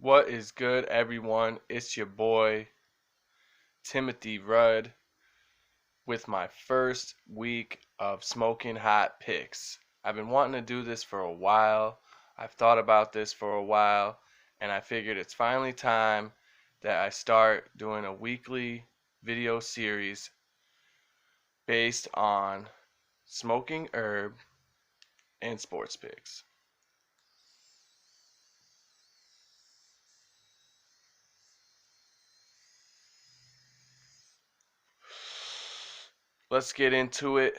What is good, everyone? It's your boy, Timothy Rudd, with my first week of Smoking Hot Picks. I've been wanting to do this for a while. I've thought about this for a while, and I figured it's finally time that I start doing a weekly video series based on smoking herb and sports picks. Let's get into it.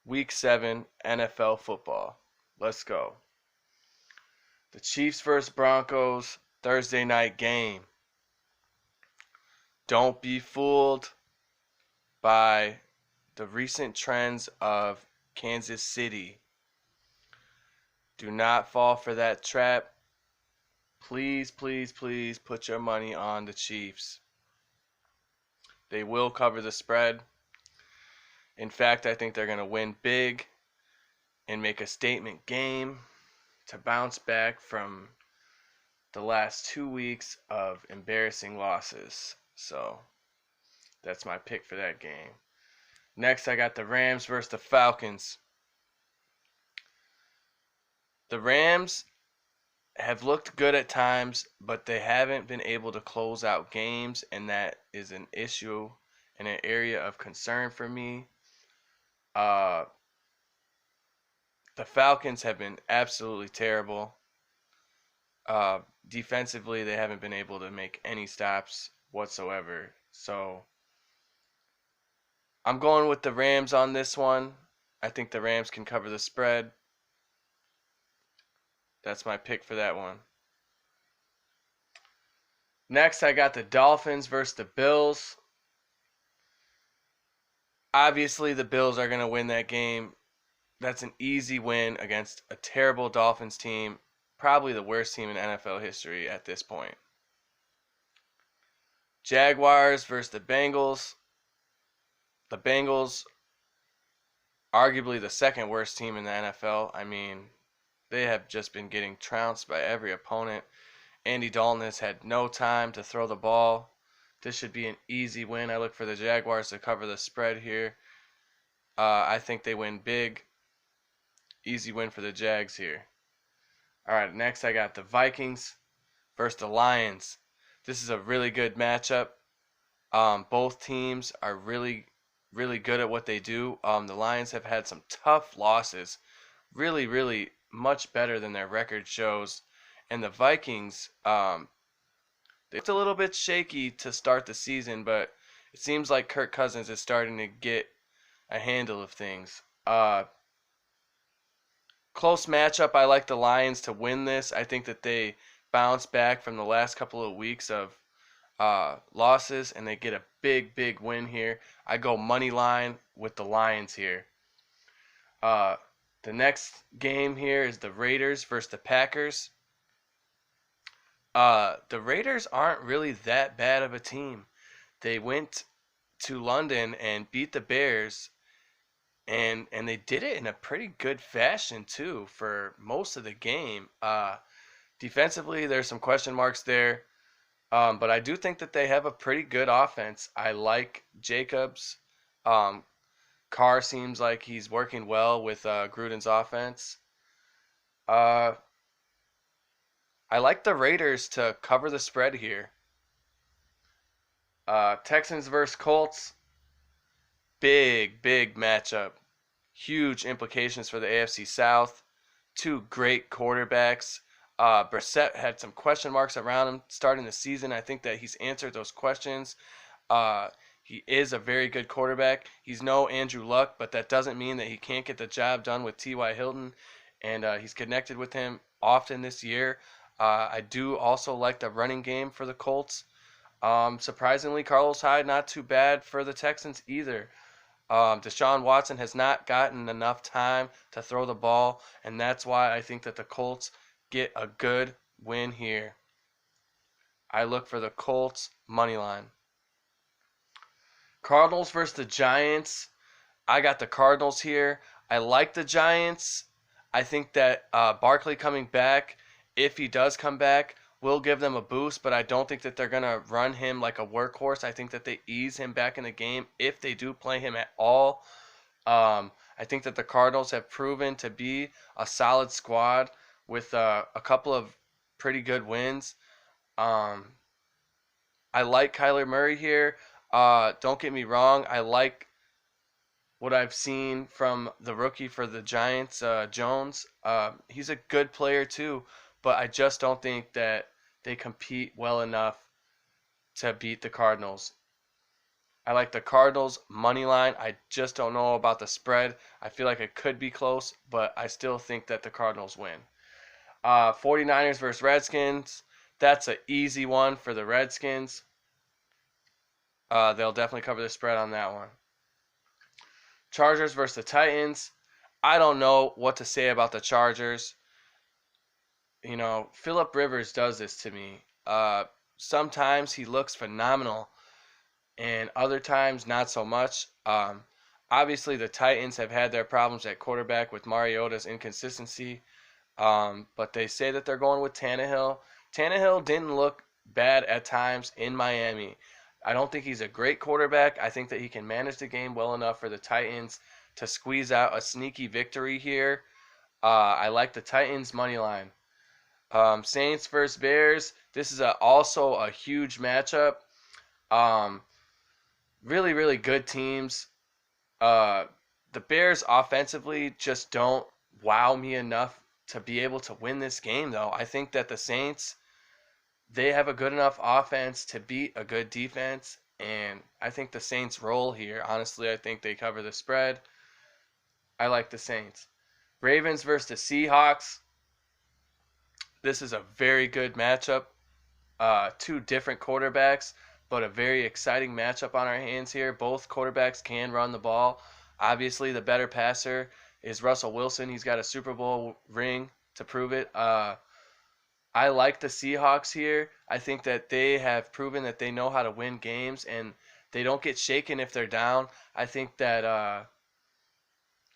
Week 7 NFL football. Let's go. The Chiefs vs. Broncos Thursday night game. Don't be fooled by the recent trends of Kansas City. Do not fall for that trap. Please, please, please put your money on the Chiefs. They will cover the spread. In fact, I think they're going to win big and make a statement game to bounce back from the last 2 weeks of embarrassing losses. So that's my pick for that game. Next, I got the Rams versus the Falcons. The Rams have looked good at times, but they haven't been able to close out games, and that is an issue and an area of concern for me. The Falcons have been absolutely terrible. Defensively, they haven't been able to make any stops whatsoever. So I'm going with the Rams on this one. I think the Rams can cover the spread. That's my pick for that one. Next, I got the Dolphins versus the Bills. Obviously, the Bills are going to win that game. That's an easy win against a terrible Dolphins team. Probably the worst team in NFL history at this point. Jaguars versus the Bengals. The Bengals, arguably the second worst team in the NFL. I mean, they have just been getting trounced by every opponent. Andy Dalton has had no time to throw the ball. This should be an easy win. I look for the Jaguars to cover the spread here. I think they win big. Easy win for the Jags here. All right, next I got the Vikings versus the Lions. This is a really good matchup. Both teams are really good at what they do. The Lions have had some tough losses. Really much better than their record shows. And the Vikings, they looked a little bit shaky to start the season, but it seems like Kirk Cousins is starting to get a handle of things. Close matchup. I like the Lions to win this. I think that they bounce back from the last couple of weeks of losses, and they get a big win here. I go money line with the Lions here. The next game here is the Raiders versus the Packers. The Raiders aren't really that bad of a team. They went to London and beat the Bears, and they did it in a pretty good fashion too for most of the game. Defensively, there's some question marks there, but I do think that they have a pretty good offense. I like Jacobs. Carr seems like he's working well with Gruden's offense. I like the Raiders to cover the spread here. Texans versus Colts. Big matchup. Huge implications for the AFC South. Two great quarterbacks. Brissett had some question marks around him starting the season. I think that he's answered those questions. He is a very good quarterback. He's no Andrew Luck, but that doesn't mean that he can't get the job done with T.Y. Hilton, and he's connected with him often this year. I do also like the running game for the Colts. Surprisingly, Carlos Hyde not too bad for the Texans either. Deshaun Watson has not gotten enough time to throw the ball, and that's why I think that the Colts get a good win here. I look for the Colts money line. Cardinals versus the Giants. I got the Cardinals here. I like the Giants. I think that Barkley coming back if he does come back, will give them a boost, but I don't think that they're going to run him like a workhorse. I think that they ease him back in the game if they do play him at all. I think that the Cardinals have proven to be a solid squad with a couple of pretty good wins. Um, I like Kyler Murray here. Don't get me wrong. I like what I've seen from the rookie for the Giants, Jones. He's a good player too, but I just don't think that they compete well enough to beat the Cardinals. I like the Cardinals money line. I just don't know about the spread. I feel like it could be close, but I still think that the Cardinals win. 49ers versus Redskins. That's an easy one for the Redskins. They'll definitely cover the spread on that one. Chargers versus the Titans. I don't know what to say about the Chargers. You know, Phillip Rivers does this to me. Sometimes he looks phenomenal, and other times not so much. Obviously, the Titans have had their problems at quarterback with Mariota's inconsistency, but they say that they're going with Tannehill. Tannehill didn't look bad at times in Miami. I don't think he's a great quarterback. I think that he can manage the game well enough for the Titans to squeeze out a sneaky victory here. I like the Titans money line. Saints versus Bears. This is also a huge matchup. Um, really, really good teams. The Bears offensively just don't wow me enough to be able to win this game, though. I think that the Saints, they have a good enough offense to beat a good defense, and I think the Saints roll here. Honestly, I think they cover the spread. I like the Saints. Ravens versus the Seahawks. This is a very good matchup. Two different quarterbacks, but a very exciting matchup on our hands here. Both quarterbacks can run the ball. Obviously, the better passer is Russell Wilson. He's got a Super Bowl ring to prove it. I like the Seahawks here. I think that they have proven that they know how to win games, and they don't get shaken if they're down. I think that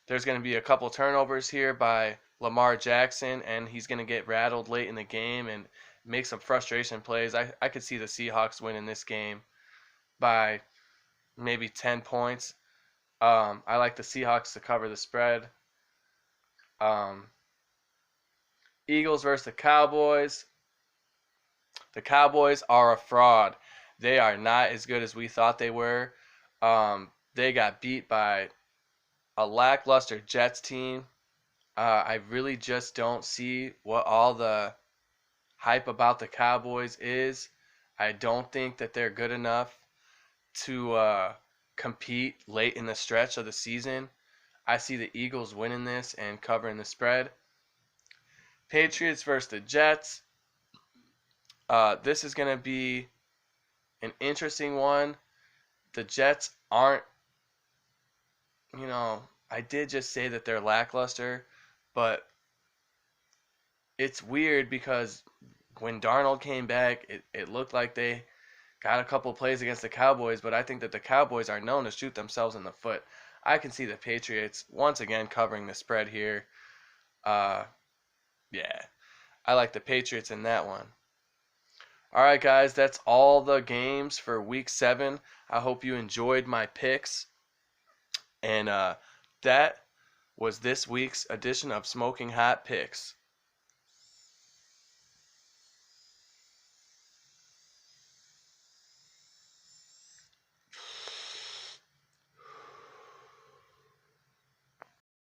there's going to be a couple turnovers here by Lamar Jackson, and he's going to get rattled late in the game and make some frustration plays. I could see the Seahawks winning this game by maybe 10 points. I like the Seahawks to cover the spread. Eagles versus the Cowboys. The Cowboys are a fraud. They are not as good as we thought they were. They got beat by a lackluster Jets team. I really just don't see what all the hype about the Cowboys is. I don't think that they're good enough to compete late in the stretch of the season. I see the Eagles winning this and covering the spread. Patriots versus the Jets. This is going to be an interesting one. The Jets aren't, I did just say that they're lackluster, but it's weird because when Darnold came back, it looked like they got a couple plays against the Cowboys, but I think that the Cowboys are known to shoot themselves in the foot. I can see the Patriots once again covering the spread here. Yeah, I like the Patriots in that one. All right, guys, that's all the games for Week 7. I hope you enjoyed my picks. And that was this week's edition of Smoking Hot Picks.